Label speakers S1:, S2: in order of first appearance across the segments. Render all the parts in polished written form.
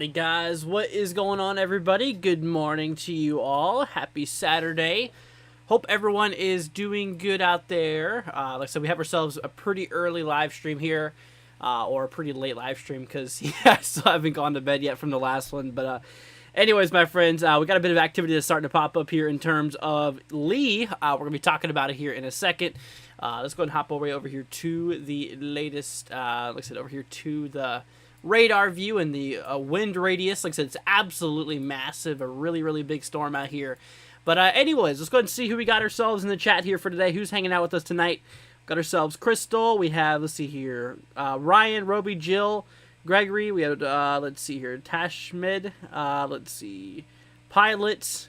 S1: Alrighty guys, what is going on everybody? Good morning to you all. Happy Saturday. Hope everyone is doing good out there. Like I said, we have ourselves a pretty early live stream here, or a pretty late live stream because I still haven't gone to bed yet from the last one. But anyways, my friends, we got a bit of activity that's starting to pop up here in terms of Lee. We're going to be talking about it here in a second. Let's go and hop over here to the latest, like I said, over here to the radar view and the wind radius. Like I said, it's absolutely massive, a really, really big storm out here. But anyways, let's go ahead and see who we got ourselves in the chat here for today. Who's hanging out with us tonight? Got ourselves Crystal. We have, let's see here, Ryan, Roby, Jill, Gregory. We have, let's see here, Tashmid. Let's see, Pilot.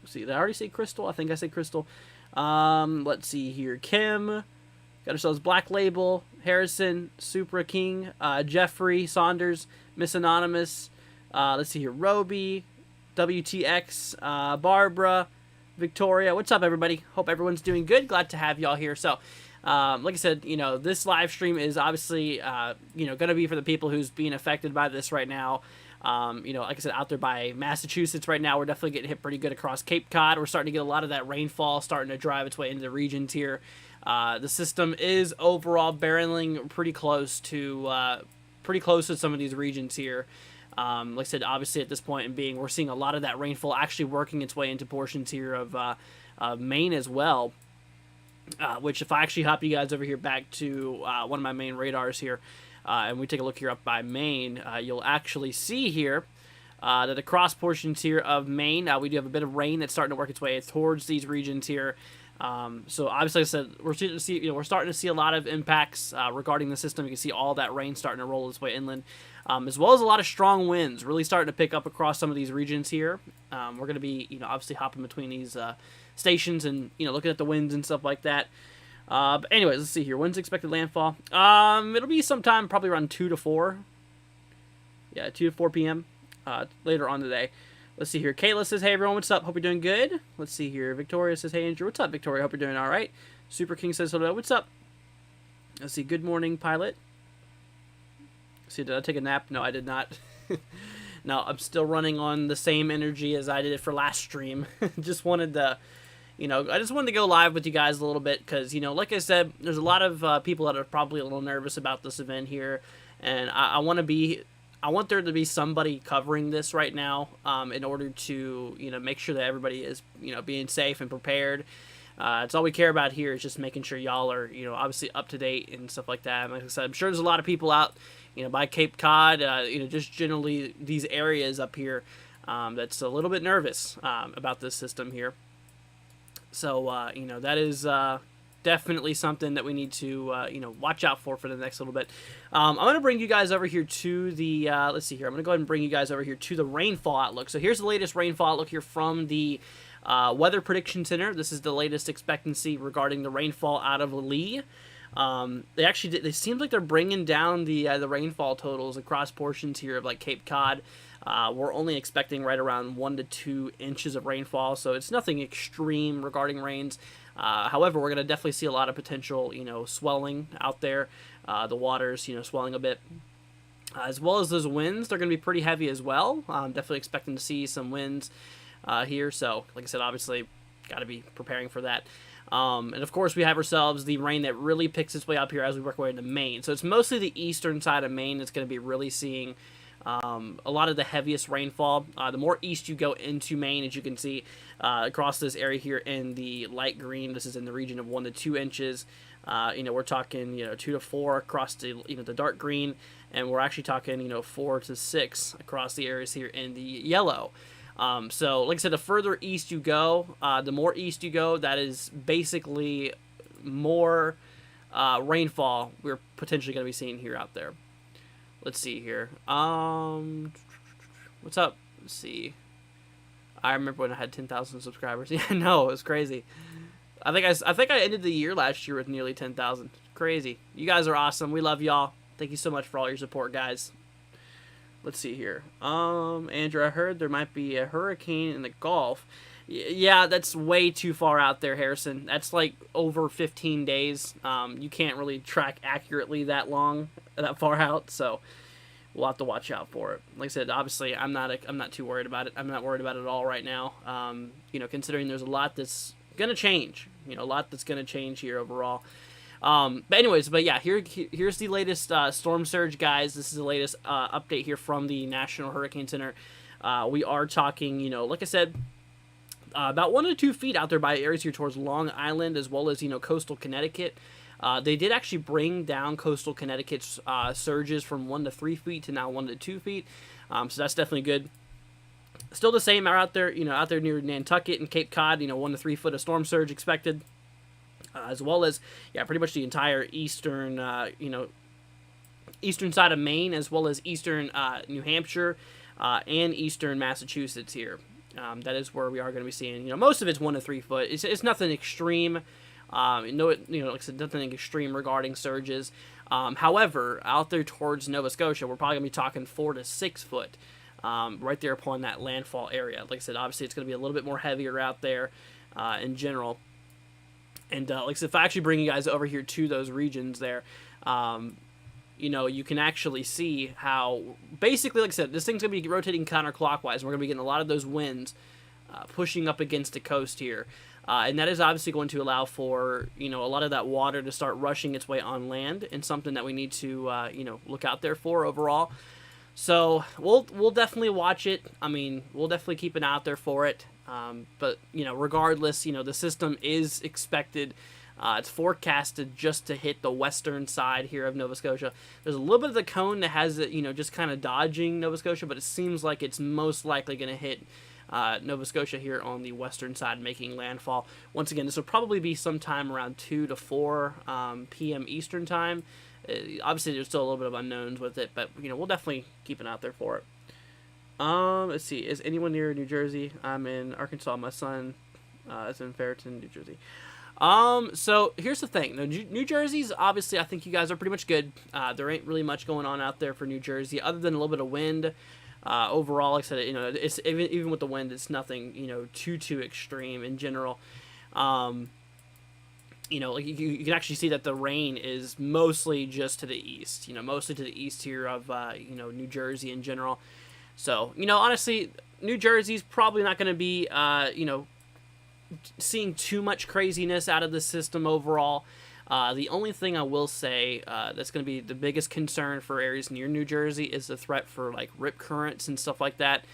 S1: Let's see, did I already say Crystal? I think I said Crystal. Let's see here, Kim. Got ourselves Black Label, Harrison, Supra King, Jeffrey, Saunders, Miss Anonymous. Let's see here, Roby, WTX, Barbara, Victoria. What's up, everybody? Hope everyone's doing good. Glad to have y'all here. So, like I said, you know, this live stream is obviously, you know, going to be for the people who's being affected by this right now. You know, like I said, out there by Massachusetts right now, we're definitely getting hit pretty good across Cape Cod. We're starting to get a lot of that rainfall starting to drive its way into the regions here. The system is overall barreling pretty close to some of these regions here. Like I said, obviously at this point in being, we're seeing a lot of that rainfall actually working its way into portions here of Maine as well. Which if I actually hop you guys over here back to one of my main radars here, and we take a look here up by Maine, you'll actually see here that across portions here of Maine, we do have a bit of rain that's starting to work its way towards these regions here. So obviously, like I said, we're starting to see a lot of impacts regarding the system. You can see all that rain starting to roll its way inland, as well as a lot of strong winds really starting to pick up across some of these regions here. We're going to be, you know, obviously hopping between these stations and, you know, looking at the winds and stuff like that. But anyways, let's see here. When's expected landfall? It'll be sometime probably around 2 to 4. Yeah, 2 to 4 p.m. Later on today. Let's see here. Kayla says, hey, everyone, what's up? Hope you're doing good. Let's see here. Victoria says, hey, Andrew. What's up, Victoria? Hope you're doing all right. Super King says, hello. What's up? Let's see. Good morning, Pilot. Let's see, did I take a nap? No, I did not. No, I'm still running on the same energy as I did for last stream. Just wanted to, you know, I just wanted to go live with you guys a little bit because, you know, like I said, there's a lot of people that are probably a little nervous about this event here. And I want there to be somebody covering this right now in order to, you know, make sure that everybody is, you know, being safe and prepared. It's all we care about here is just making sure y'all are, you know, obviously up to date and stuff like that. And like I said, I'm sure there's a lot of people out, you know, by Cape Cod, you know, just generally these areas up here that's a little bit nervous about this system here. So, you know, that is definitely something that we need to, watch out for the next little bit. I'm going to bring you guys over here to the, let's see here. I'm going to go ahead and bring you guys over here to the rainfall outlook. So here's the latest rainfall outlook here from the Weather Prediction Center. This is the latest expectancy regarding the rainfall out of Lee. They seem like they're bringing down the rainfall totals across portions here of like Cape Cod. We're only expecting right around 1 to 2 inches of rainfall, so it's nothing extreme regarding rains. However, we're going to definitely see a lot of potential, swelling out there. The water's, swelling a bit. As well as those winds, they're going to be pretty heavy as well. I'm definitely expecting to see some winds here. So, like I said, obviously, got to be preparing for that. And of course, we have ourselves the rain that really picks its way up here as we work our way into Maine. So it's mostly the eastern side of Maine that's going to be really seeing a lot of the heaviest rainfall. The more east you go into Maine, as you can see across this area here in the light green, this is in the region of 1 to 2 inches. We're talking 2 to 4 across the the dark green, and we're actually talking 4 to 6 across the areas here in the yellow. So like I said, the further east you go, the more east you go, that is basically more rainfall we're potentially going to be seeing here out there. Let's see here. What's up? Let's see. I remember when I had 10,000 subscribers. Yeah, no, it was crazy. I think I ended the year last year with nearly 10,000. Crazy. You guys are awesome. We love y'all. Thank you so much for all your support, guys. Let's see here. Andrew, I heard there might be a hurricane in the Gulf. Yeah, that's way too far out there, Harrison. That's like over 15 days. You can't really track accurately that far out, so we'll have to watch out for it. Like I said, obviously, I'm not too worried about it. I'm not worried about it at all right now. Considering there's a lot that's gonna change. A lot that's gonna change here overall. But yeah, here's the latest storm surge, guys. This is the latest update here from the National Hurricane Center. We are talking, like I said, about 1 to 2 feet out there by areas here towards Long Island, as well as coastal Connecticut. They did actually bring down coastal Connecticut's surges from 1 to 3 feet to now 1 to 2 feet. So that's definitely good. Still the same out there, out there near Nantucket and Cape Cod. 1 to 3 foot of storm surge expected. As well as, pretty much the entire eastern, eastern side of Maine, as well as eastern New Hampshire and eastern Massachusetts here. That is where we are going to be seeing, most of it's 1 to 3 foot. It's nothing extreme. Like I said, nothing extreme regarding surges. However, out there towards Nova Scotia, we're probably going to be talking 4 to 6 foot, right there upon that landfall area. Like I said, obviously it's going to be a little bit more heavier out there in general. And like I said, if I actually bring you guys over here to those regions there, you can actually see how, basically, like I said, this thing's going to be rotating counterclockwise. And we're going to be getting a lot of those winds pushing up against the coast here. And that is obviously going to allow for, a lot of that water to start rushing its way on land, and something that we need to, look out there for overall. So we'll definitely watch it. I mean, we'll definitely keep an eye out there for it. But regardless, the system is expected. It's forecasted just to hit the western side here of Nova Scotia. There's a little bit of the cone that has it, just kind of dodging Nova Scotia, but it seems like it's most likely going to hit Nova Scotia here on the western side, making landfall. Once again, this will probably be sometime around 2 to 4 p.m. Eastern time. Obviously, there's still a little bit of unknowns with it, but we'll definitely keep an eye out there for it. Let's see. Is anyone near New Jersey? I'm in Arkansas. My son is in Ferriton, New Jersey. So here's the thing. New Jersey's, obviously, I think you guys are pretty much good. There ain't really much going on out there for New Jersey, other than a little bit of wind. Overall, like I said, it's even with the wind, it's nothing, too extreme in general. You can actually see that the rain is mostly just to the east. Mostly to the east here of New Jersey in general. So, honestly, New Jersey's probably not going to be, seeing too much craziness out of the system overall. The only thing I will say that's going to be the biggest concern for areas near New Jersey is the threat for, like, rip currents and stuff like that.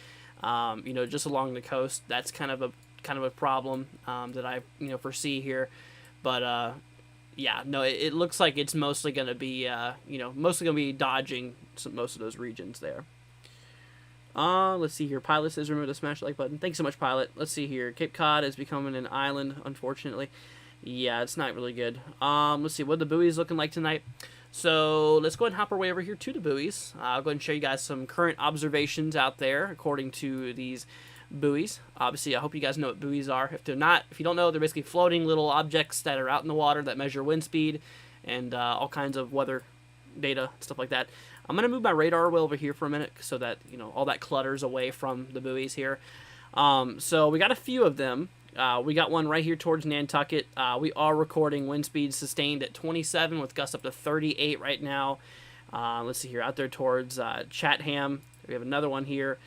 S1: Just along the coast, that's kind of a problem that I, foresee here. But, it looks like it's mostly going to be, dodging most of those regions there. Let's see here. Pilot says remember to smash the like button. Thanks so much, Pilot. Let's see here. Cape Cod is becoming an island, unfortunately. Yeah, it's not really good. Let's see what the buoys looking like tonight. So let's go ahead and hop our way over here to the buoys. I'll go ahead and show you guys some current observations out there according to these buoys. Obviously, I hope you guys know what buoys are. If you don't know, they're basically floating little objects that are out in the water that measure wind speed and all kinds of weather data, stuff like that. I'm gonna move my radar wheel over here for a minute so that all that clutters away from the buoys here. So we got a few of them. We got one right here towards Nantucket. We are recording wind speeds sustained at 27 with gusts up to 38 right now. Let's see here, out there towards Chatham. We have another one here.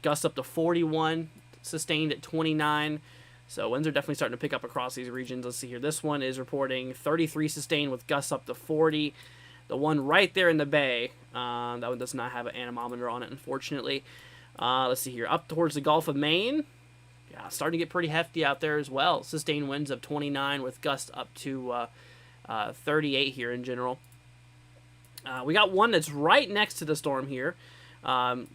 S1: Gusts up to 41, sustained at 29. So winds are definitely starting to pick up across these regions. Let's see here. This one is reporting 33 sustained with gusts up to 40. The one right there in the bay, that one does not have an anemometer on it, unfortunately. Let's see here. Up towards the Gulf of Maine. Yeah, starting to get pretty hefty out there as well. Sustained winds of 29 with gusts up to 38 here in general. We got one that's right next to the storm here.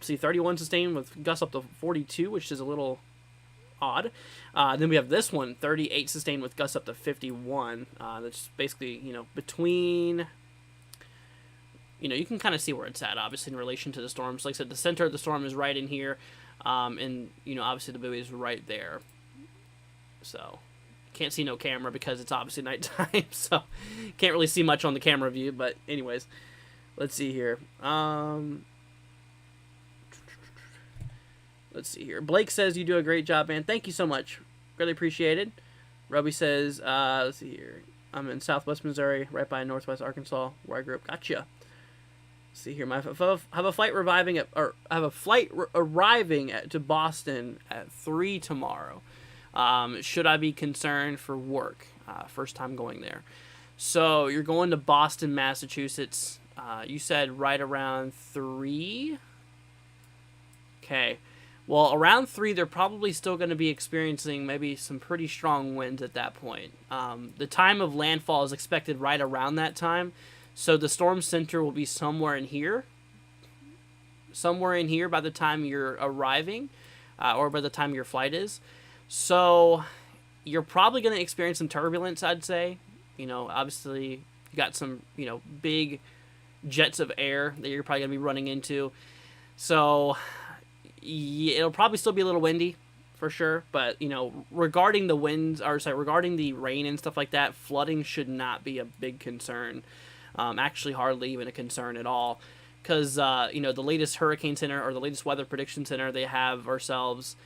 S1: See, 31 sustained with gusts up to 42, which is a little odd. Then we have this one, 38 sustained with gusts up to 51. That's basically, between... you can kind of see where it's at, obviously, in relation to the storms. Like I said, the center of the storm is right in here. And, obviously the buoy is right there. So, can't see no camera because it's obviously nighttime. So, can't really see much on the camera view. But, anyways, let's see here. Let's see here. Blake says you do a great job, man. Thank you so much. Really appreciated. Robbie says, let's see here. I'm in Southwest Missouri, right by Northwest Arkansas, where I grew up. Gotcha. See here, I have a flight arriving to Boston at 3 tomorrow. Should I be concerned for work? First time going there. So you're going to Boston, Massachusetts. You said right around 3. Okay. Well, around 3, they're probably still going to be experiencing maybe some pretty strong winds at that point. The time of landfall is expected right around that time. So the storm center will be somewhere in here. Somewhere in here by the time you're arriving, or by the time your flight is. So you're probably going to experience some turbulence, I'd say. Obviously, you got some, big jets of air that you're probably going to be running into. So yeah, it'll probably still be a little windy, for sure. But, regarding the winds, regarding the rain and stuff like that, flooding should not be a big concern. Actually hardly even a concern at all, because the latest hurricane center or the latest weather prediction center, they have ourselves,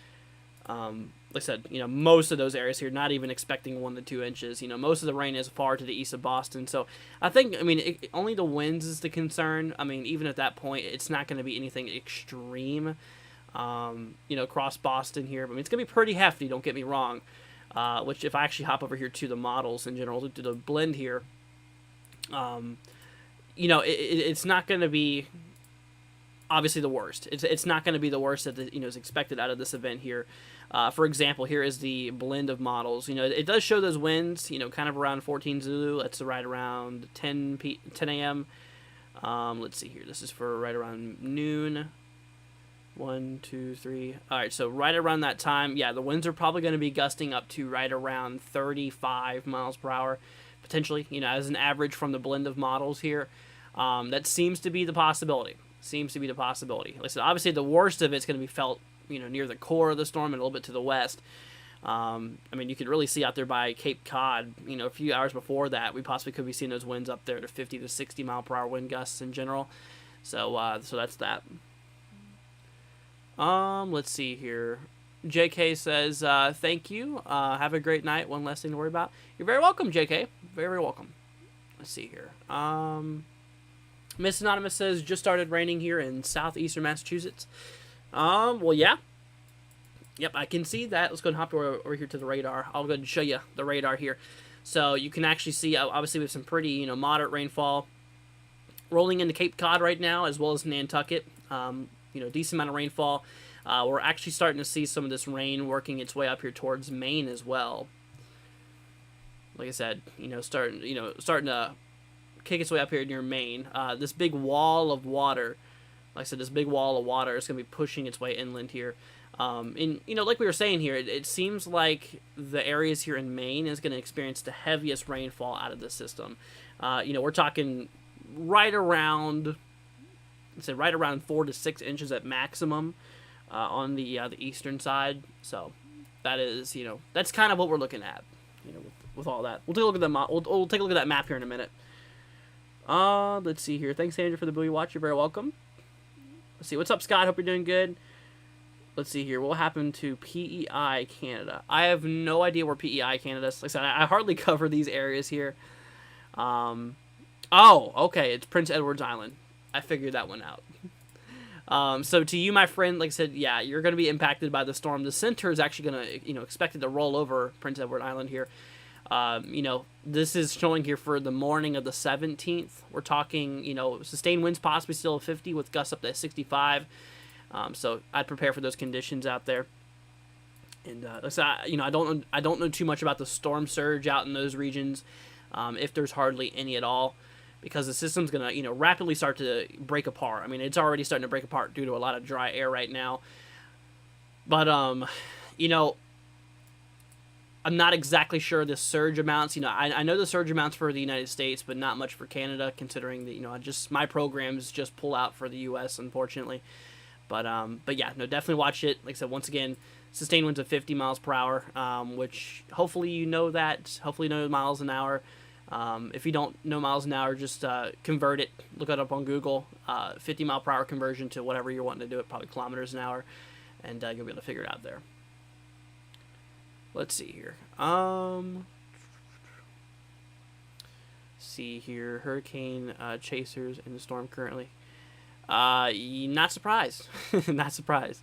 S1: like I said, most of those areas here not even expecting 1 to 2 inches. Most of the rain is far to the east of Boston, so I think only the winds is the concern. Even at that point, it's not going to be anything extreme, across Boston here. But it's going to be pretty hefty, don't get me wrong. Which if I actually hop over here to the models in general, to the blend here. It's not going to be obviously the worst. It's not going to be the worst that is expected out of this event here. For example, here is the blend of models. It does show those winds, kind of around 14 Zulu. That's right around 10 a.m. Let's see here. This is for right around noon. 1, 2, 3. All right, so right around that time, yeah, the winds are probably going to be gusting up to right around 35 miles per hour. Potentially, as an average from the blend of models here. That seems to be the possibility. Like I said, obviously the worst of it's going to be felt, near the core of the storm and a little bit to the west. You could really see out there by Cape Cod, a few hours before that, we possibly could be seeing those winds up there to 50 to 60 mile per hour wind gusts in general. So that's that. Let's see here. JK says, thank you. Have a great night. One less thing to worry about. You're very welcome, JK. Very welcome. Let's see here. Miss Anonymous says, just started raining here in southeastern Massachusetts. Well, yeah. Yep, I can see that. Let's go and hop over here to the radar. I'll go ahead and show you the radar here. So you can actually see, obviously, we have some pretty, moderate rainfall rolling into Cape Cod right now, as well as Nantucket. Decent amount of rainfall. We're actually starting to see some of this rain working its way up here towards Maine as well. Like I said, starting to kick its way up here near Maine. This big wall of water, like I said, this big wall of water is going to be pushing its way inland here. And, like we were saying here, it seems like the areas here in Maine is going to experience the heaviest rainfall out of the system. We're talking right around, right around 4 to 6 inches at maximum on the eastern side. So that is, that's kind of what we're looking at, with all that. We'll take a look at we'll take a look at that map here in a minute. Let's see here. Thanks, Andrew, for the buoy watch. You're very welcome. Let's see. What's up, Scott? Hope you're doing good. Let's see here. What will happen to PEI Canada? I have no idea where PEI Canada is. Like I said, I hardly cover these areas here. Oh, okay. It's Prince Edward's Island. I figured that one out. So to you, my friend, like I said, yeah, you're going to be impacted by the storm. The center is actually going to, expected to roll over Prince Edward Island here. This is showing here for the morning of the 17th. We're talking, sustained winds possibly still 50 with gusts up to 65. So I'd prepare for those conditions out there. And I don't know too much about the storm surge out in those regions, if there's hardly any at all, because the system's gonna rapidly start to break apart. I mean, it's already starting to break apart due to a lot of dry air right now. But I'm not exactly sure the surge amounts. I know the surge amounts for the United States, but not much for Canada, considering that my programs just pull out for the U.S. unfortunately. But yeah, no, definitely watch it. Like I said, once again, sustained winds of 50 miles per hour, which hopefully you know that. Hopefully you know miles an hour. If you don't know miles an hour, just convert it. Look it up on Google. 50 mile per hour conversion to whatever you're wanting to do it, probably kilometers an hour, and you'll be able to figure it out there. Let's see here. See here, hurricane chasers in the storm currently. Not surprised. Not surprised.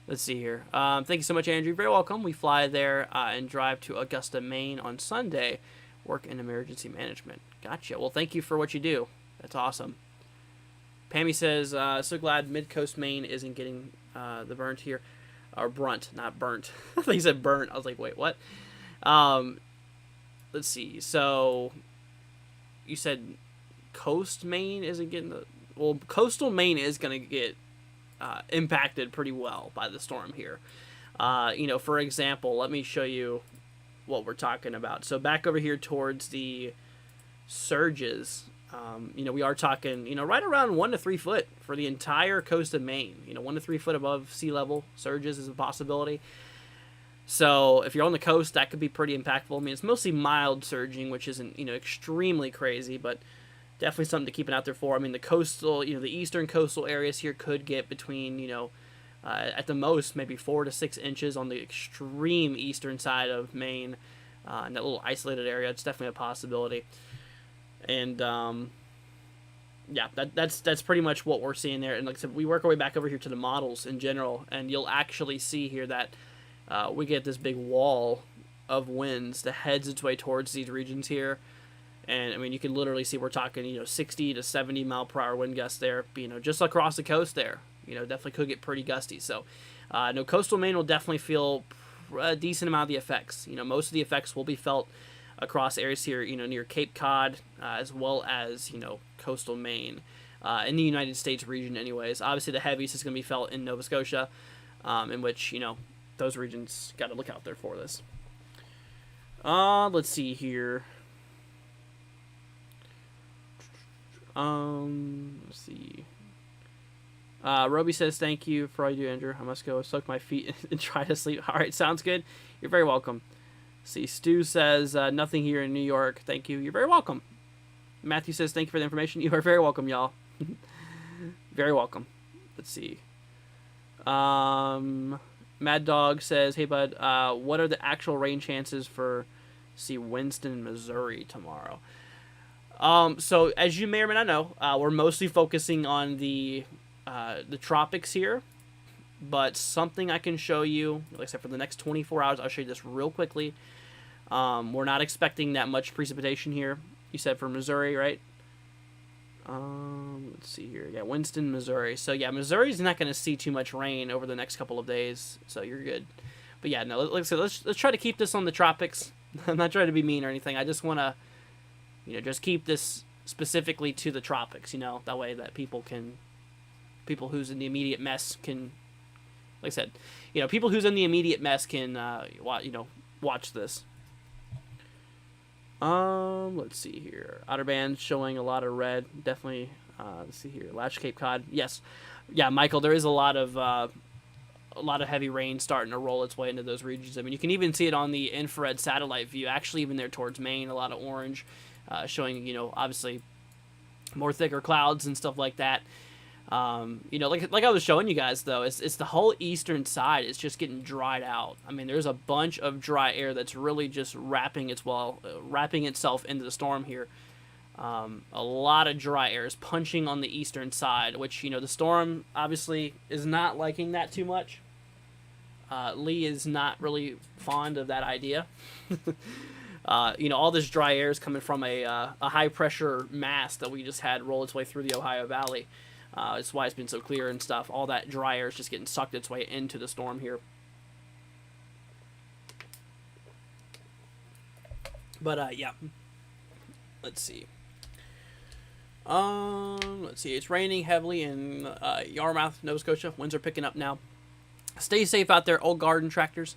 S1: Let's see here. Thank you so much, Andrew. You're very welcome. We fly there and drive to Augusta, Maine on Sunday. Work in emergency management. Gotcha. Well, thank you for what you do. That's awesome. Pammy says, so glad Mid-Coast Maine isn't getting the burnt here. Or brunt, not burnt. I thought you said burnt. I was like, wait, what? Let's see. So, you said Coast Maine isn't getting the... Well, coastal Maine is going to get impacted pretty well by the storm here. For example, let me show you what we're talking about. So back over here towards the surges, we are talking, right around 1 to 3 foot for the entire coast of Maine. 1 to 3 foot above sea level surges is a possibility. So if you're on the coast, that could be pretty impactful. I mean, it's mostly mild surging, which isn't, extremely crazy, but definitely something to keep an eye out there for. I mean, the coastal, the eastern coastal areas here could get between, at the most, maybe 4 to 6 inches on the extreme eastern side of Maine, in that little isolated area. It's definitely a possibility. And, yeah, that's pretty much what we're seeing there. And like I said, we work our way back over here to the models in general, and you'll actually see here that we get this big wall of winds that heads its way towards these regions here. And, I mean, you can literally see we're talking, 60 to 70 mile per hour wind gusts there, just across the coast there. Definitely could get pretty gusty. So, no, coastal Maine will definitely feel a decent amount of the effects. Most of the effects will be felt across areas here, near Cape Cod, as well as, coastal Maine, in the United States region anyways. Obviously, the heaviest is going to be felt in Nova Scotia, in which, those regions got to look out there for this. Let's see here. Let's see. Roby says, thank you for all you do, Andrew. I must go soak my feet and try to sleep. All right, sounds good. You're very welcome. See, Stu says, nothing here in New York. Thank you. You're very welcome. Matthew says, thank you for the information. You are very welcome, y'all. Very welcome. Let's see. Mad Dog says, hey, bud, what are the actual rain chances for, Winston, Missouri tomorrow? So as you may or may not know, we're mostly focusing on the tropics here, but something I can show you, like I said, for the next 24 hours, I'll show you this real quickly. We're not expecting that much precipitation here. You said for Missouri, right? Let's see here. Yeah, Winston, Missouri. So yeah, Missouri's not going to see too much rain over the next couple of days, so you're good. But yeah, no, like I said, let's try to keep this on the tropics. I'm not trying to be mean or anything. I just want to, just keep this specifically to the tropics, that way that people who's in the immediate mess can, like I said, people who's in the immediate mess can, watch this. Let's see here. Outer band showing a lot of red. Definitely. Let's see here. Latch Cape Cod. Yes, yeah, Michael. There is a lot of heavy rain starting to roll its way into those regions. I mean, you can even see it on the infrared satellite view. Actually, even there towards Maine, a lot of orange, showing obviously more thicker clouds and stuff like that. Like I was showing you guys though, it's the whole eastern side. It's just getting dried out. I mean, there's a bunch of dry air that's really just wrapping itself into the storm here. A lot of dry air is punching on the eastern side, which the storm obviously is not liking that too much. Lee is not really fond of that idea. All this dry air is coming from a high pressure mass that we just had roll its way through the Ohio Valley. That's why it's been so clear and stuff. All that dry air is just getting sucked its way into the storm here. But, yeah. Let's see. It's raining heavily in Yarmouth, Nova Scotia. Winds are picking up now. Stay safe out there, old garden tractors.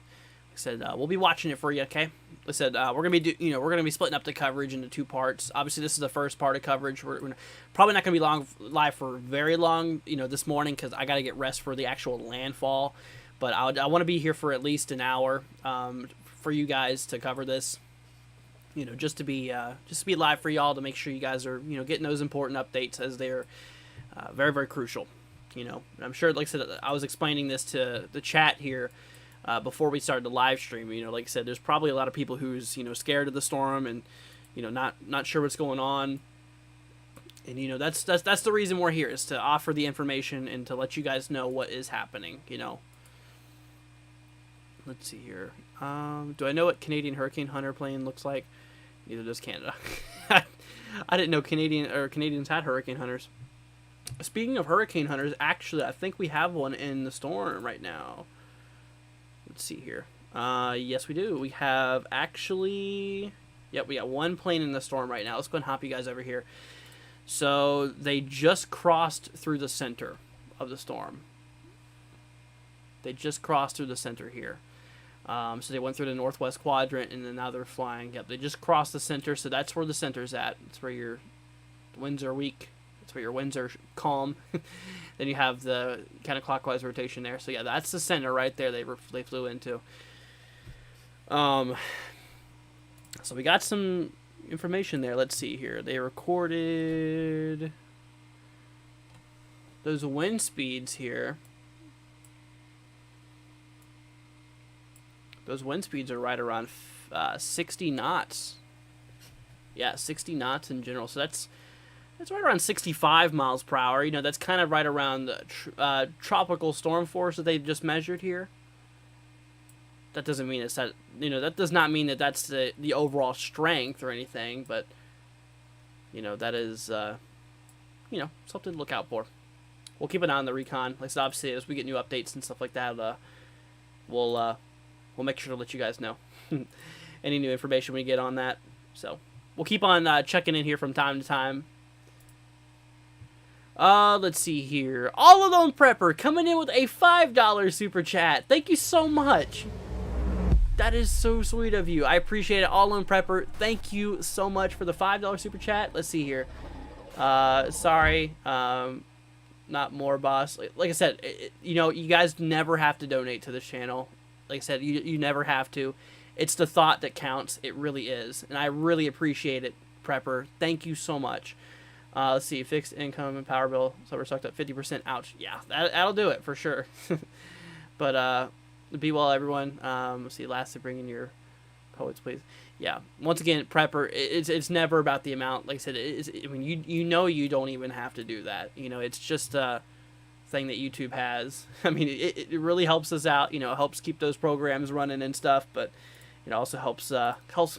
S1: Like I said, we'll be watching it for you, okay? Like I said, we're gonna be splitting up the coverage into 2 parts. Obviously, this is the first part of coverage. We're probably not gonna be live for very long, this morning, because I gotta get rest for the actual landfall. But I want to be here for at least an hour for you guys to cover this. Just to be live for y'all, to make sure you guys are getting those important updates, as they're very, very crucial. I'm sure, like I said, I was explaining this to the chat here before we started the live stream. Like I said, there's probably a lot of people who's scared of the storm and not sure what's going on. And that's the reason we're here, is to offer the information and to let you guys know what is happening. Let's see here. Do I know what Canadian hurricane hunter plane looks like? Neither does Canada. I didn't know Canadians had hurricane hunters. Speaking of hurricane hunters, actually, I think we have one in the storm right now. Let's see here. Yes, we do. We have actually... Yep, we got one plane in the storm right now. Let's go and hop you guys over here. So, they just crossed through the center of the storm. They just crossed through the center here. So they went through the northwest quadrant, and then now they're flying. Yep, they just crossed the center, so that's where the center's at. That's where your winds are weak. That's where your winds are calm. Then you have the counterclockwise rotation there. So yeah, that's the center right there. They flew into. So we got some information there. Let's see here. They recorded those wind speeds here. Those wind speeds are right around 60 knots. Yeah, 60 knots in general. So that's right around 65 miles per hour. That's kind of right around the tropical storm force that they've just measured here. That doesn't mean that does not mean that that's the overall strength or anything, but that is something to look out for. We'll keep an eye on the recon. Like I said, obviously, as we get new updates and stuff like that, we'll make sure to let you guys know any new information we get on that. So we'll keep on checking in here from time to time. Let's see here. All Alone Prepper coming in with a $5 super chat. Thank you so much. That is so sweet of you. I appreciate it. All Alone Prepper, thank you so much for the $5 super chat. Let's see here. Sorry. Not more, boss. Like I said, you guys never have to donate to this channel. Like I said, you never have to. It's the thought that counts. It really is. And I really appreciate it, Prepper. Thank you so much. Let's see. Fixed income and power bill. So we're sucked up 50%. Ouch. Yeah, that'll do it for sure. But be well, everyone. Let's see. Lastly, bring in your poets, please. Yeah. Once again, Prepper, it's never about the amount. Like I said, you don't even have to do that. It's just thing that YouTube has. I mean, it really helps us out. It helps keep those programs running and stuff, but it also helps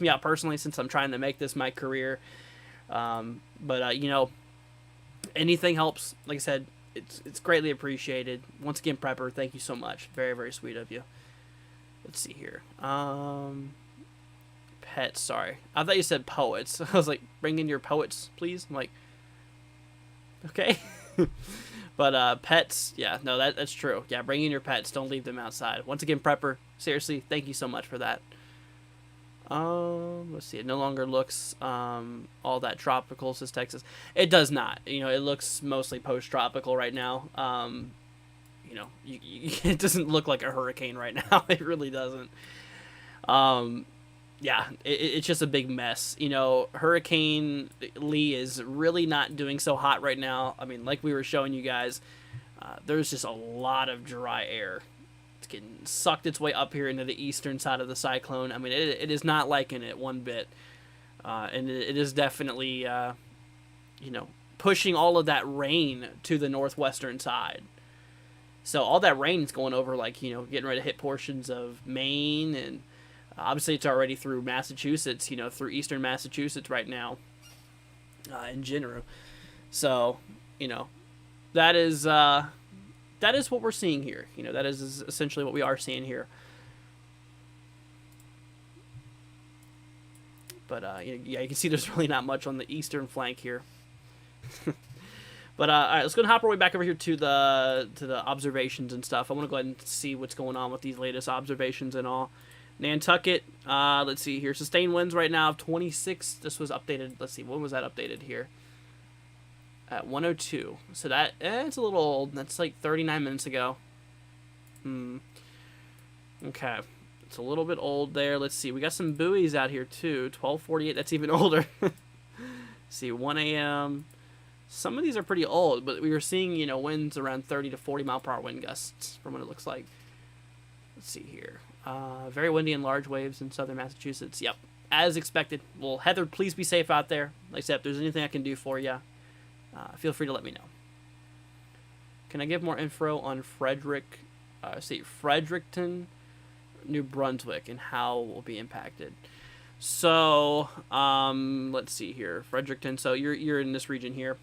S1: me out personally, since I'm trying to make this my career. But anything helps. Like I said, it's greatly appreciated. Once again, Prepper, thank you so much. Very, very sweet of you. Let's see here. Pets, sorry. I thought you said poets. I was like, bring in your poets, please. I'm like, okay. But pets, yeah, no, that's true. Yeah, bring in your pets. Don't leave them outside. Once again, Prepper, seriously, thank you so much for that. Let's see. It no longer looks all that tropical, says Texas. It does not. You know, it looks mostly post-tropical right now. You know, it doesn't look like a hurricane right now. It really doesn't. Yeah, it's just a big mess. You know, Hurricane Lee is really not doing so hot right now. I mean, like we were showing you guys, there's just a lot of dry air. It's getting sucked its way up here into the eastern side of the cyclone. I mean, it is not liking it one bit. And it is definitely, you know, pushing all of that rain to the northwestern side. So all that rain is going over, like, you know, getting ready to hit portions of Maine, and obviously it's already through Massachusetts, you know, through eastern Massachusetts right now, in general. So, you know, that is what we're seeing here. You know, that is essentially what we are seeing here. But yeah, you can see there's really not much on the eastern flank here. But all right, let's go and hop our way back over here to the observations and stuff. I want to go ahead and see what's going on with these latest observations and all. Nantucket, let's see here. Sustained winds right now of 26. This was updated. Let's see, when was that updated here? At 102. So that, it's a little old. That's like 39 minutes ago. Okay. It's a little bit old there. Let's see. We got some buoys out here too. 1248. That's even older. Let's see, 1 a.m. Some of these are pretty old, but we were seeing, you know, winds around 30 to 40 mile per hour wind gusts from what it looks like. Let's see here. Very windy and large waves in southern Massachusetts. Yep, as expected. Well, Heather, please be safe out there. Like I said, if there's anything I can do for you, feel free to let me know. Can I give more info on Fredericton, New Brunswick, and how it will be impacted? So, let's see here. Fredericton, so you're in this region here.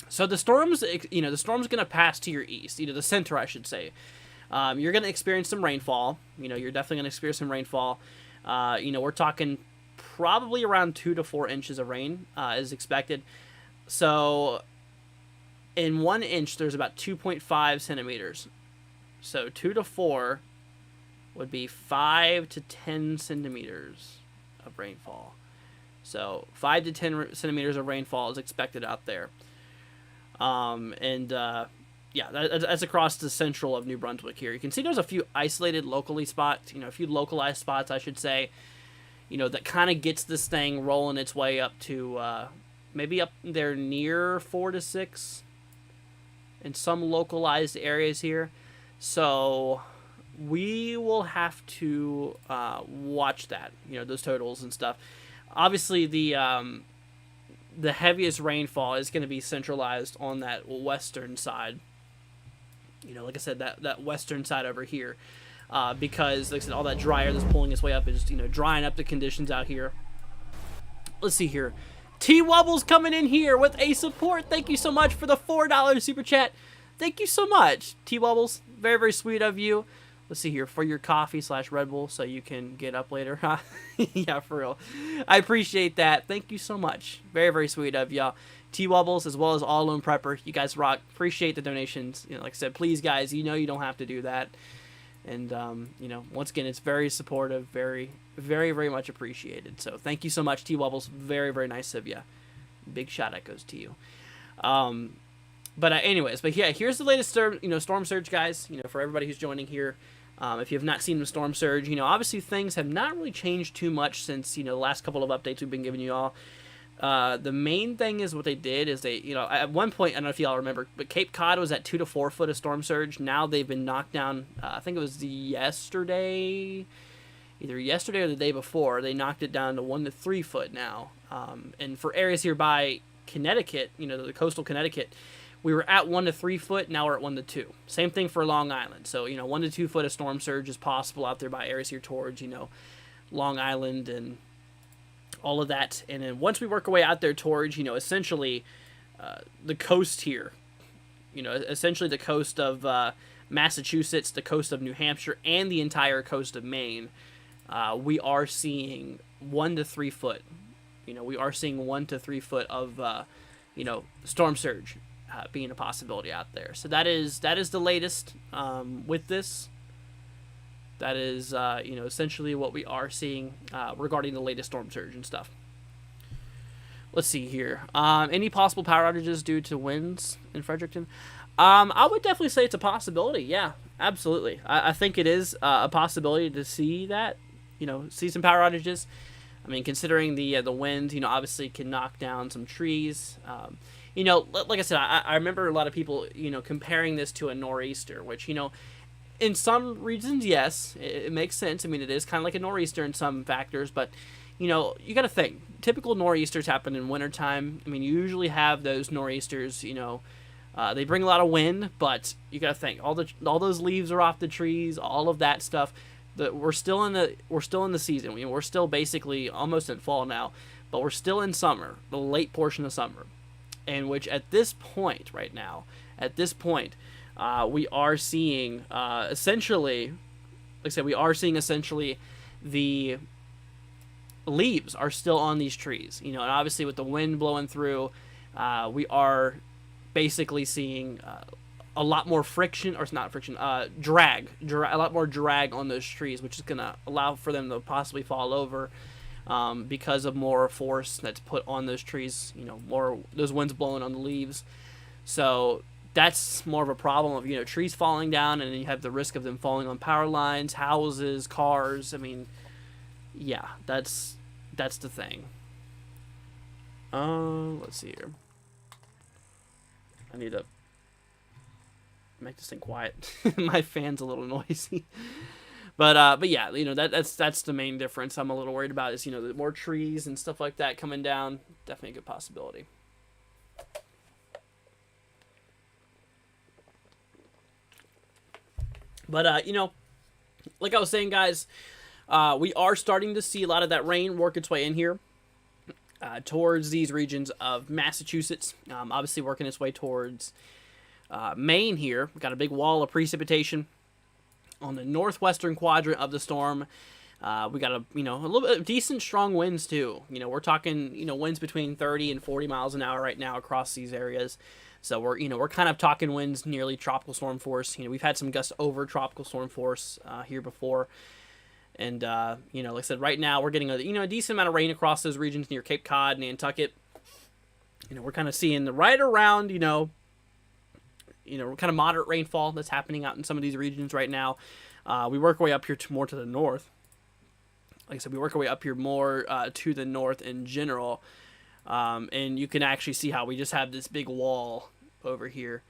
S1: So the storm's, you know, the storm's going to pass to your east, the center, I should say. You're going to experience some rainfall. You know, you're definitely going to experience some rainfall. You know, we're talking probably around 2 to 4 inches of rain is expected. So in 1 inch, there's about 2.5 centimeters. So 2 to 4 would be 5 to 10 centimeters of rainfall. So 5 to 10 centimeters of rainfall is expected out there. Yeah, that's across the central of New Brunswick here. You can see there's a few isolated locally spots, a few localized spots, I should say, that kind of gets this thing rolling its way up to maybe up there near 4 to 6 in some localized areas here. So we will have to watch that, those totals and stuff. Obviously, the heaviest rainfall is going to be centralized on that western side. Like I said, that western side over here, because, like I said, all that dry air that's pulling its way up is, drying up the conditions out here. Let's see here. T-Wobbles coming in here with a support. Thank you so much for the $4 super chat. Thank you so much, T-Wobbles. Very, very sweet of you. Let's see here, for your coffee/Red Bull so you can get up later. Yeah, for real. I appreciate that. Thank you so much. Very, very sweet of y'all. T-Wobbles, as well as All Alone Prepper. You guys rock. Appreciate the donations. Like I said, please, guys, you don't have to do that. And, once again, it's very supportive. Very, very, very much appreciated. So thank you so much, T-Wobbles. Very, very nice of you. Big shout out goes to you. But anyways, yeah, here's the latest storm surge, guys, for everybody who's joining here. If you have not seen the storm surge, obviously things have not really changed too much since, the last couple of updates we've been giving you all. The main thing is what they did is they, at one point, I don't know if y'all remember, but Cape Cod was at 2 to 4 foot of storm surge. Now they've been knocked down, I think it was yesterday, either yesterday or the day before, they knocked it down to 1 to 3 foot now. And for areas here by Connecticut, the coastal Connecticut, we were at 1 to 3 foot, now we're at 1 to 2. Same thing for Long Island. So, 1 to 2 foot of storm surge is possible out there by areas here towards, Long Island and all of that. And then once we work our way out there towards, essentially the coast here, essentially the coast of Massachusetts, the coast of New Hampshire, and the entire coast of Maine, we are seeing 1 to 3 foot. We are seeing 1 to 3 foot of, storm surge being a possibility out there. So that is the latest with this. That is essentially what we are seeing regarding the latest storm surge and stuff. Let's see here. Any possible power outages due to winds in Fredericton? I would definitely say it's a possibility. Yeah, absolutely. I think it is a possibility to see that. See some power outages. I mean, considering the wind, obviously can knock down some trees. Like I said, I remember a lot of people, comparing this to a nor'easter, which, in some reasons, yes, it makes sense. I mean, it is kind of like a nor'easter in some factors, but you got to think. Typical nor'easters happen in wintertime. I mean, you usually have those nor'easters, they bring a lot of wind, but you got to think all those leaves are off the trees, all of that stuff. We're still in the season. We're still basically almost in fall now, but we're still in summer, the late portion of summer, in which at this point right now, we are seeing essentially, like I said, the leaves are still on these trees, and obviously with the wind blowing through, we are basically seeing a lot more friction, or it's not friction, drag, a lot more drag on those trees, which is going to allow for them to possibly fall over because of more force that's put on those trees, more those winds blowing on the leaves. So that's more of a problem of, trees falling down, and then you have the risk of them falling on power lines, houses, cars. I mean, yeah, that's the thing. Let's see here. I need to make this thing quiet. My fan's a little noisy. But yeah, that's the main difference I'm a little worried about is, the more trees and stuff like that coming down. Definitely a good possibility. But, like I was saying, guys, we are starting to see a lot of that rain work its way in here towards these regions of Massachusetts. Obviously working its way towards Maine here. We've got a big wall of precipitation on the northwestern quadrant of the storm. We got a little bit of decent strong winds too. We're talking, winds between 30 and 40 miles an hour right now across these areas. So we're kind of talking winds nearly tropical storm force. We've had some gusts over tropical storm force here before. And, like I said, right now we're getting a decent amount of rain across those regions near Cape Cod, Nantucket. We're kind of seeing right around, kind of moderate rainfall that's happening out in some of these regions right now. We work our way up here more to the north. Like I said, we work our way up here more to the north in general. And you can actually see how we just have this big wall over here.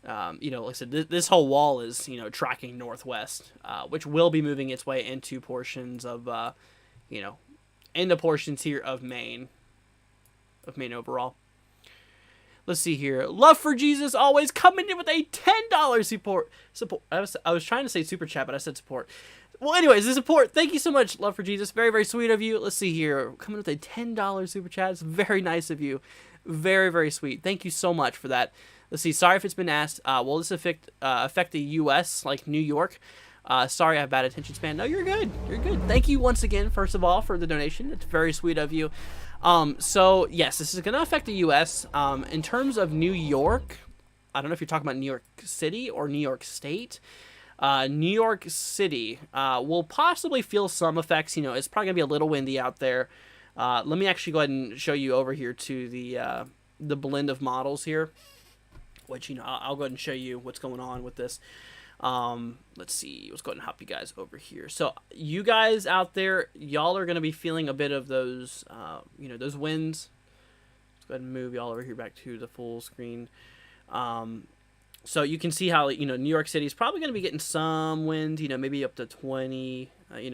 S1: Like I said, this whole wall is, tracking northwest, which will be moving its way into portions of, into portions here of Maine overall. Let's see here. Love for Jesus always coming in with a $10 support. I was trying to say super chat, but I said support. Well, anyways, the support. Thank you so much, Love for Jesus. Very, very sweet of you. Let's see here. Coming with a $10 super chat. It's very nice of you. Very, very sweet. Thank you so much for that. Let's see. Sorry if it's been asked. Will this affect the U.S., like New York? Sorry, I have bad attention span. No, you're good. You're good. Thank you once again, first of all, for the donation. It's very sweet of you. So, yes, this is going to affect the U.S. In terms of New York, I don't know if you're talking about New York City or New York State. New York City will possibly feel some effects. It's probably going to be a little windy out there. Let me actually go ahead and show you over here to the blend of models here, which, I'll go ahead and show you what's going on with this. Let's see. Let's go ahead and hop you guys over here. So you guys out there, y'all are going to be feeling a bit of those, those winds. Let's go ahead and move y'all over here back to the full screen. So you can see how, New York City is probably going to be getting some wind, maybe up to 20,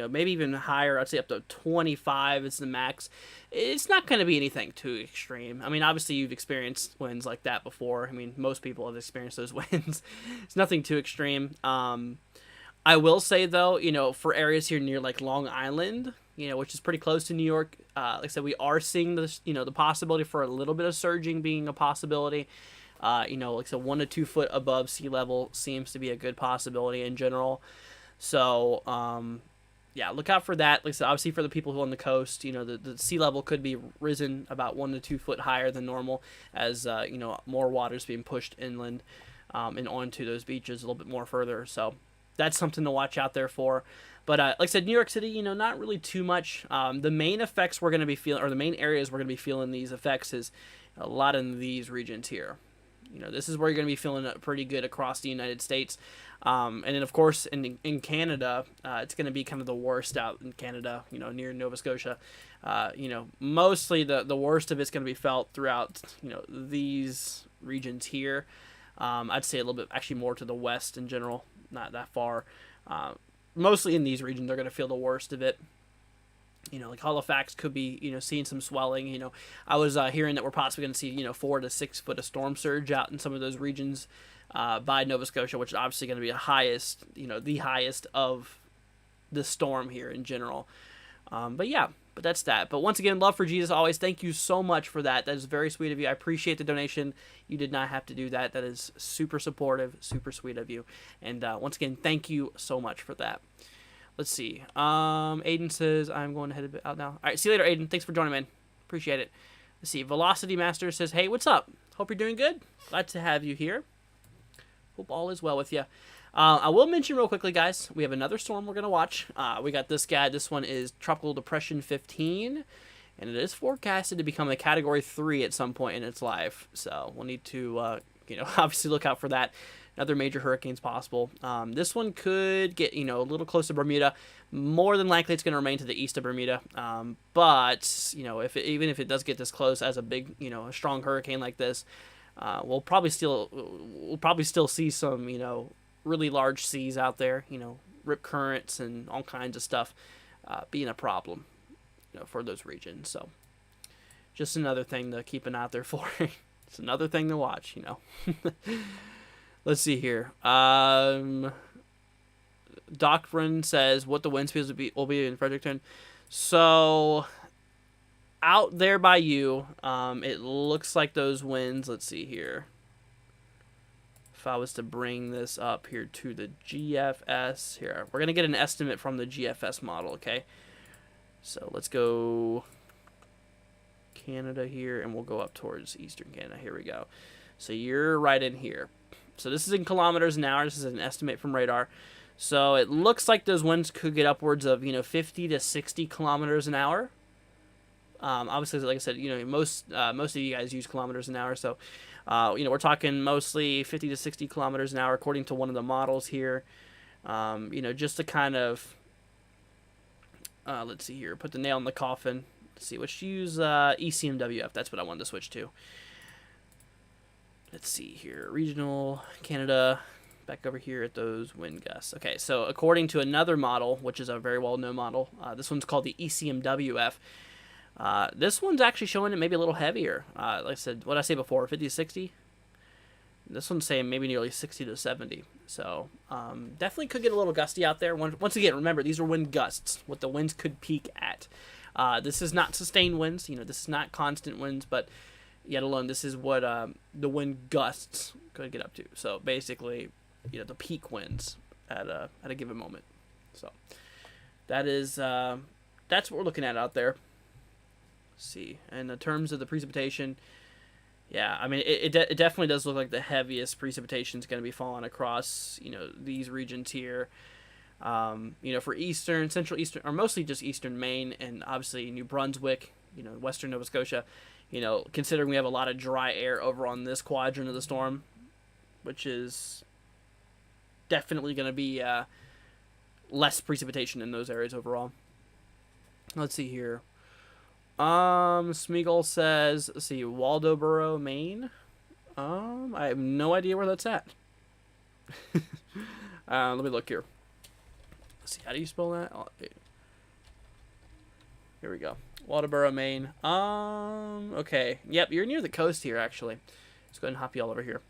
S1: maybe even higher. I'd say up to 25 is the max. It's not going to be anything too extreme. I mean, obviously you've experienced winds like that before. I mean, most people have experienced those winds. It's nothing too extreme. I will say though, for areas here near like Long Island, which is pretty close to New York, like I said, we are seeing this, the possibility for a little bit of surging being a possibility. Like I said, 1 to 2 foot above sea level seems to be a good possibility in general. So, yeah, look out for that. Like I said, obviously for the people who are on the coast, the sea level could be risen about 1 to 2 foot higher than normal as, more water is being pushed inland and onto those beaches a little bit more further. So that's something to watch out there for. But like I said, New York City, not really too much. The main effects we're going to be feeling, or the main areas we're going to be feeling these effects is a lot in these regions here. This is where you're going to be feeling it pretty good across the United States. And then, of course, in Canada, it's going to be kind of the worst out in Canada, near Nova Scotia. Mostly the worst of it's going to be felt throughout, these regions here. I'd say a little bit, actually more to the west in general, not that far. Mostly in these regions, they're going to feel the worst of it. Like Halifax could be, seeing some swelling. I was hearing that we're possibly going to see, 4 to 6 foot of storm surge out in some of those regions by Nova Scotia, which is obviously going to be the highest of the storm here in general. But that's that. But once again, love for Jesus always. Thank you so much for that. That is very sweet of you. I appreciate the donation. You did not have to do that. That is super supportive, super sweet of you. And once again, thank you so much for that. Let's see. Aiden says, I'm going to head out now. All right, see you later, Aiden. Thanks for joining, man. Appreciate it. Let's see. Velocity Master says, hey, what's up? Hope you're doing good. Glad to have you here. Hope all is well with you. I will mention real quickly, guys, we have another storm we're going to watch. We got this guy. This one is Tropical Depression 15, and it is forecasted to become a Category 3 at some point in its life. So we'll need to, obviously look out for that. Another major hurricane's possible. This one could get, a little close to Bermuda. More than likely, it's going to remain to the east of Bermuda. But even if it does get this close as a big, a strong hurricane like this, we'll probably still see some, really large seas out there. Rip currents and all kinds of stuff being a problem, for those regions. So just another thing to keep an eye out there for. It's another thing to watch, Let's see here. Doctrine says what the wind speeds will be in Fredericton. So out there by you, it looks like those winds. Let's see here. If I was to bring this up here to the GFS here, we're gonna get an estimate from the GFS model. Okay. So let's go Canada here, and we'll go up towards Eastern Canada. Here we go. So you're right in here. So this is in kilometers an hour. This is an estimate from radar. So it looks like those winds could get upwards of 50 to 60 kilometers an hour. Obviously, like I said, most of you guys use kilometers an hour. So we're talking mostly 50 to 60 kilometers an hour according to one of the models here. Just to kind of let's see here, put the nail in the coffin. Let's see, let's use ECMWF. That's what I wanted to switch to. Let's see here, regional Canada, back over here at those wind gusts. Okay, so according to another model, which is a very well-known model, this one's called the ECMWF. This one's actually showing it maybe a little heavier. Like I said, what did I say before, 50 to 60? This one's saying maybe nearly 60 to 70. So definitely could get a little gusty out there. Once again, remember, these are wind gusts, what the winds could peak at. This is not sustained winds. This is not constant winds, but yet alone, this is what the wind gusts could get up to. So basically, the peak winds at a given moment. So that is that's what we're looking at out there. Let's see, and in terms of the precipitation, yeah, I mean it definitely does look like the heaviest precipitation is going to be falling across these regions here. For eastern, central eastern, or mostly just eastern Maine, and obviously New Brunswick, western Nova Scotia. Considering we have a lot of dry air over on this quadrant of the storm, which is definitely going to be less precipitation in those areas overall. Let's see here. Smeagol says, let's see, Waldoboro, Maine. I have no idea where that's at. Let me look here. Let's see, how do you spell that? Here we go. Waldoboro, Maine. Okay. Yep, you're near the coast here, actually. Let's go ahead and hop you all over here.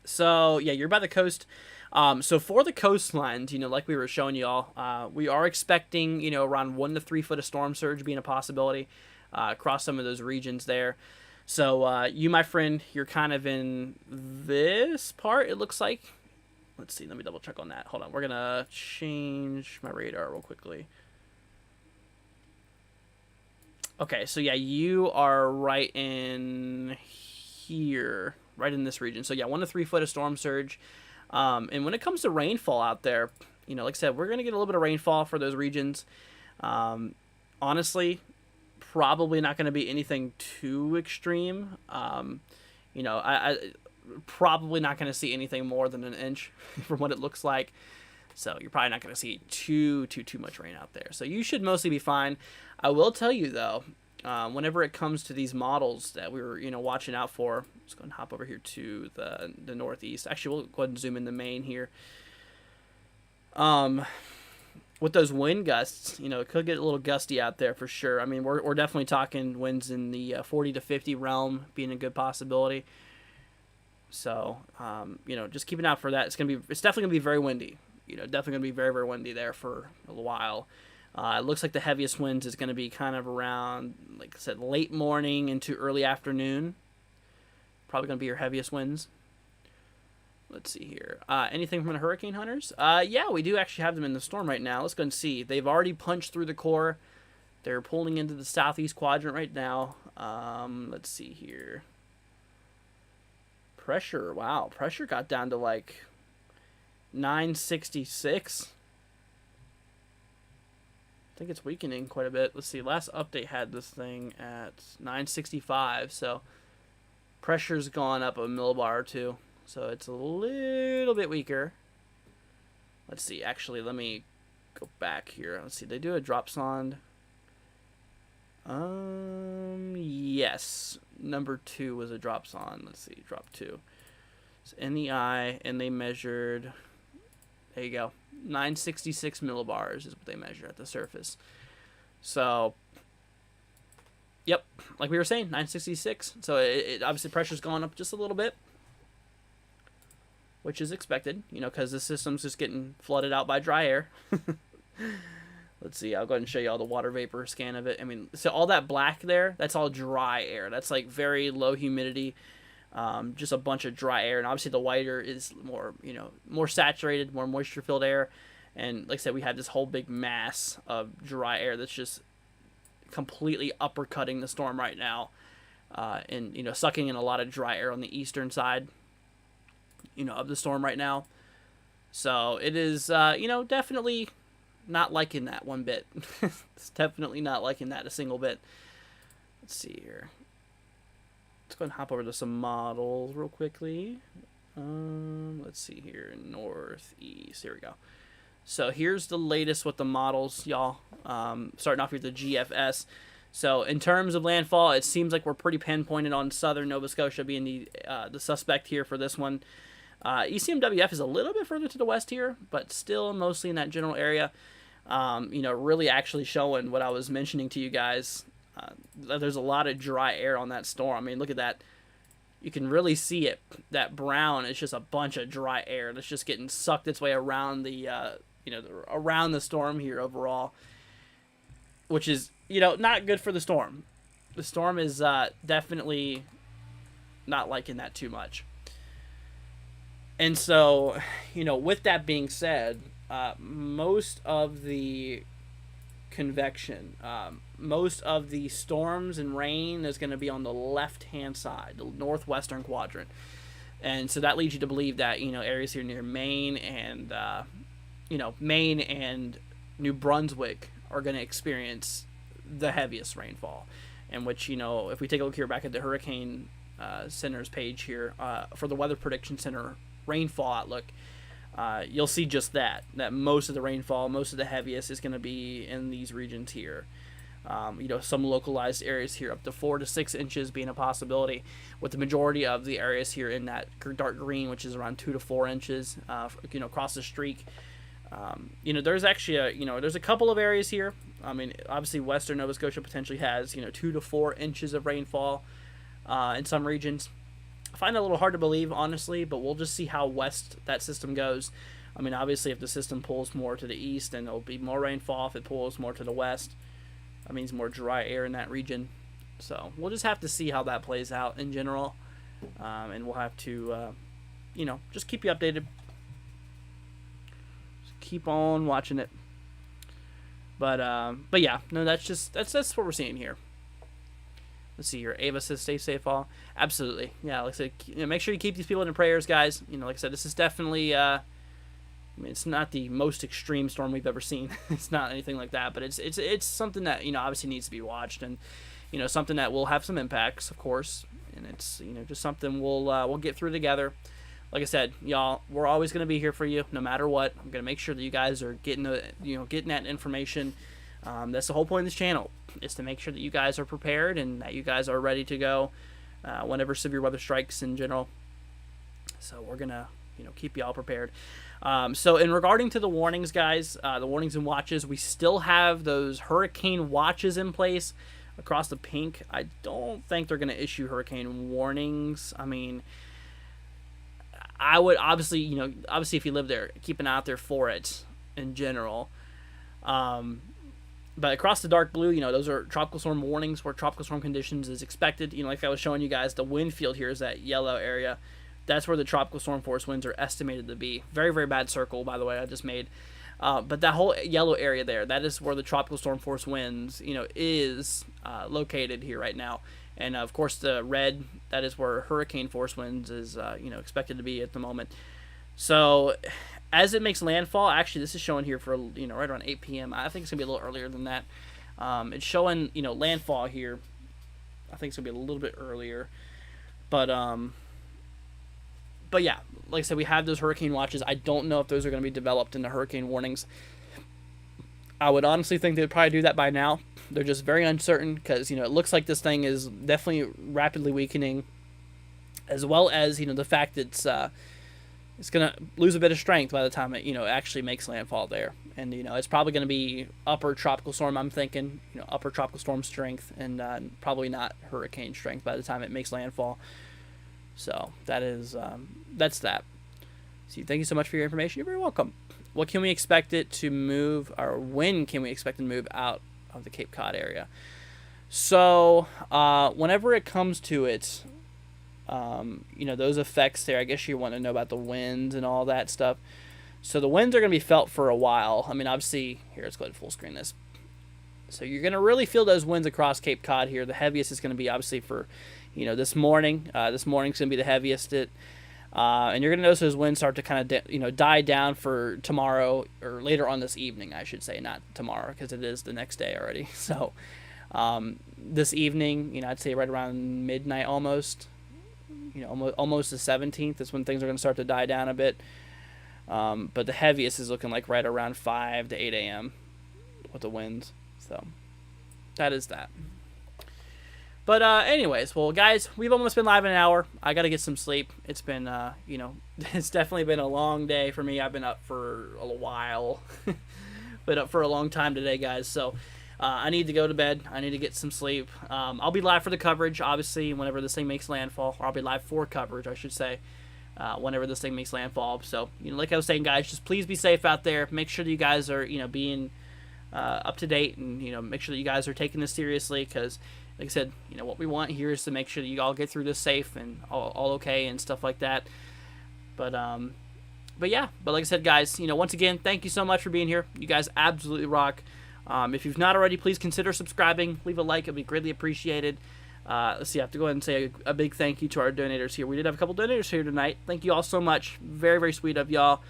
S1: So, yeah, you're by the coast. So for the coastlines, like we were showing you all, we are expecting, around 1 to 3 foot of storm surge being a possibility across some of those regions there. So you, my friend, you're kind of in this part, it looks like. Let's see. Let me double check on that. Hold on. We're going to change my radar real quickly. Okay, so yeah, you are right in here, right in this region. So yeah, 1 to 3 foot of storm surge. And when it comes to rainfall out there, you know, like I said, we're going to get a little bit of rainfall for those regions. Honestly, probably not going to be anything too extreme. You know, I probably not going to see anything more than an inch from what it looks like. So you're probably not going to see too much rain out there. So you should mostly be fine. I will tell you though, whenever it comes to these models that we were, you know, watching out for, let's go and hop over here to the northeast. Actually, we'll go ahead and zoom in the Maine here. With those wind gusts, you know, it could get a little gusty out there for sure. I mean, we're definitely talking winds in the 40 to 50 realm being a good possibility. So, you know, just keep an eye out for that. It's definitely gonna be very windy. You know, definitely going to be very, very windy there for a while. It looks like the heaviest winds is going to be kind of around, like I said, late morning into early afternoon. Probably going to be your heaviest winds. Let's see here. Anything from the hurricane hunters? Yeah, we do actually have them in the storm right now. Let's go and see. They've already punched through the core. They're pulling into the southeast quadrant right now. Let's see here. Pressure. Wow, pressure got down to like 966. I think it's weakening quite a bit. Let's see. Last update had this thing at 965. So pressure's gone up a millibar or two. So it's a little bit weaker. Let's see. Actually, let me go back here. Let's see. They do a drop sonde. Yes. Number 2 was a drop sonde. Let's see. Drop 2. It's in the eye, and they measured. There you go. 966 millibars is what they measure at the surface. So, yep, like we were saying, 966. So it obviously pressure's gone up just a little bit, which is expected, you know, because the system's just getting flooded out by dry air. Let's see. I'll go ahead and show you all the water vapor scan of it. I mean, so all that black there, that's all dry air. That's like very low humidity. Just a bunch of dry air, and obviously the whiter is more, you know, more saturated, more moisture-filled air, and like I said, we have this whole big mass of dry air that's just completely uppercutting the storm right now, and, you know, sucking in a lot of dry air on the eastern side, you know, of the storm right now. So it is, you know, definitely not liking that one bit. It's definitely not liking that a single bit. Let's see here. Let's go and hop over to some models real quickly. Let's see here, northeast. Here we go. So here's the latest with the models, y'all. Starting off with the GFS. So in terms of landfall, it seems like we're pretty pinpointed on southern Nova Scotia being the suspect here for this one. ECMWF is a little bit further to the west here, but still mostly in that general area. You know, really actually showing what I was mentioning to you guys. There's a lot of dry air on that storm. I mean, look at that. You can really see it. That brown is just a bunch of dry air that's just getting sucked its way around the, you know, around the storm here overall, which is, you know, not good for the storm. The storm is definitely not liking that too much. And so, you know, with that being said, most of the convection, most of the storms and rain is going to be on the left-hand side, the northwestern quadrant. And so that leads you to believe that, you know, areas here near Maine and, you know, Maine and New Brunswick are going to experience the heaviest rainfall. And which, you know, if we take a look here back at the Hurricane Center's page here, for the Weather Prediction Center rainfall outlook, you'll see just that most of the rainfall, most of the heaviest is going to be in these regions here. You know, some localized areas here up to 4 to 6 inches being a possibility, with the majority of the areas here in that dark green, which is around 2 to 4 inches, you know, across the streak. You know, there's actually there's a couple of areas here. I mean, obviously Western Nova Scotia potentially has, you know, 2 to 4 inches of rainfall in some regions. I find it a little hard to believe, honestly, but we'll just see how west that system goes. I mean, obviously, if the system pulls more to the east, then there'll be more rainfall. If it pulls more to the west, that means more dry air in that region. So we'll just have to see how that plays out in general, and we'll have to, you know, just keep you updated. keep on watching it. But yeah, no, that's what we're seeing here. Let's see here. Ava says, "Stay safe, all." Absolutely, yeah. Like I said, make sure you keep these people in your prayers, guys. Like I said, this is definitely. I mean, it's not the most extreme storm we've ever seen. It's not anything like that, but it's something that obviously needs to be watched, and something that will have some impacts, of course, and it's just something we'll get through together. Like I said, y'all, we're always going to be here for you, no matter what. I'm going to make sure that you guys are getting that information. That's the whole point of this channel, is to make sure that you guys are prepared and that you guys are ready to go whenever severe weather strikes in general. So we're gonna keep y'all prepared. So in regarding to the warnings, guys, the warnings and watches, we still have those hurricane watches in place across the pink. I don't think they're gonna issue hurricane warnings. I mean, I would obviously if you live there, keep an eye out there for it in general. But across the dark blue, those are tropical storm warnings where tropical storm conditions is expected. Like I was showing you guys, the wind field here is that yellow area. That's where the tropical storm force winds are estimated to be. Very, very bad circle, by the way, I just made. But that whole yellow area there, that is where the tropical storm force winds, is located here right now. And, of course, the red, that is where hurricane force winds is, expected to be at the moment. So, as it makes landfall, actually, this is showing here for, right around 8 p.m. I think it's going to be a little earlier than that. It's showing, landfall here. I think it's going to be a little bit earlier. But yeah, like I said, we have those hurricane watches. I don't know if those are going to be developed into hurricane warnings. I would honestly think they'd probably do that by now. They're just very uncertain because, it looks like this thing is definitely rapidly weakening, as well as, the fact that it's going to lose a bit of strength by the time it, actually makes landfall there. And, it's probably going to be upper tropical storm, I'm thinking, upper tropical storm strength, and probably not hurricane strength by the time it makes landfall. So that is, that's that. So thank you so much for your information. You're very welcome. What can we expect it to move, or when can we expect it to move out of the Cape Cod area? So whenever it comes to it, those effects there, I guess you want to know about the winds and all that stuff. So the winds are going to be felt for a while. I mean, obviously, here, let's go ahead and full screen this. So you're going to really feel those winds across Cape Cod here. The heaviest is going to be obviously for, this morning. This morning's going to be the heaviest. And you're going to notice those winds start to kind of, die down for tomorrow, or later on this evening, I should say, not tomorrow, because it is the next day already. So this evening, I'd say right around midnight almost, almost the 17th is when things are going to start to die down a bit. But the heaviest is looking like right around 5 to 8 a.m. with the winds. So that is that. But anyways, well, guys, we've almost been live an hour. I got to get some sleep. It's been, it's definitely been a long day for me. I've been up for a while. Been up for a long time today, guys. So I need to go to bed. I need to get some sleep. I'll be live for the coverage, obviously, whenever this thing makes landfall. Or I'll be live for coverage, I should say, whenever this thing makes landfall. So, like I was saying, guys, just please be safe out there. Make sure that you guys are, being up to date, and, make sure that you guys are taking this seriously, because, like I said, what we want here is to make sure that you all get through this safe and all okay and stuff like that. But yeah, like I said, guys, once again, thank you so much for being here. You guys absolutely rock. If you've not already, please consider subscribing. Leave a like. It'll be greatly appreciated. Let's see, I have to go ahead and say a big thank you to our donators here. We did have a couple donators here tonight. Thank you all so much. Very, very sweet of y'all.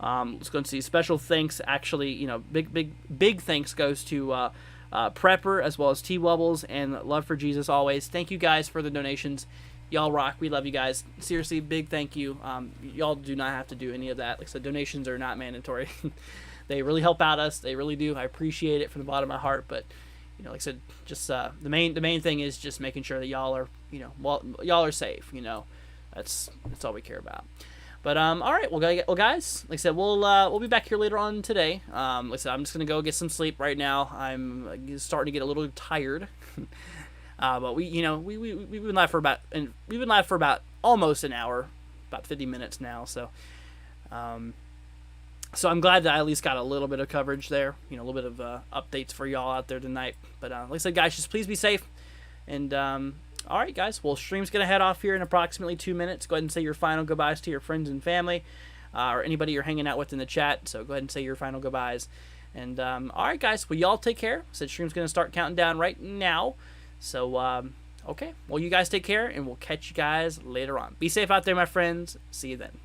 S1: Let's go and see. Special thanks, actually, big thanks goes to Prepper, as well as T-Wubbles, and Love for Jesus always. Thank you guys for the donations. Y'all rock. We love you guys. Seriously, big thank you. Y'all do not have to do any of that. Like I said, donations are not mandatory. They really help out us. They really do. I appreciate it from the bottom of my heart. But, like I said, just the main thing is just making sure that y'all are, y'all are safe. That's all we care about. But all right, well, guys, like I said, we'll be back here later on today. Like I said, I'm just gonna go get some sleep right now. I'm starting to get a little tired. But we've been live for about almost an hour, about 50 minutes now. So I'm glad that I at least got a little bit of coverage there. A little bit of updates for y'all out there tonight. But like I said, guys, just please be safe. And all right, guys. Well, stream's going to head off here in approximately 2 minutes. Go ahead and say your final goodbyes to your friends and family. or anybody you're hanging out with in the chat. So go ahead and say your final goodbyes. And all right, guys. Well, y'all take care. Said stream's gonna start counting down right now. So okay. Well, you guys take care, and we'll catch you guys later on. Be safe out there, my friends. See you then.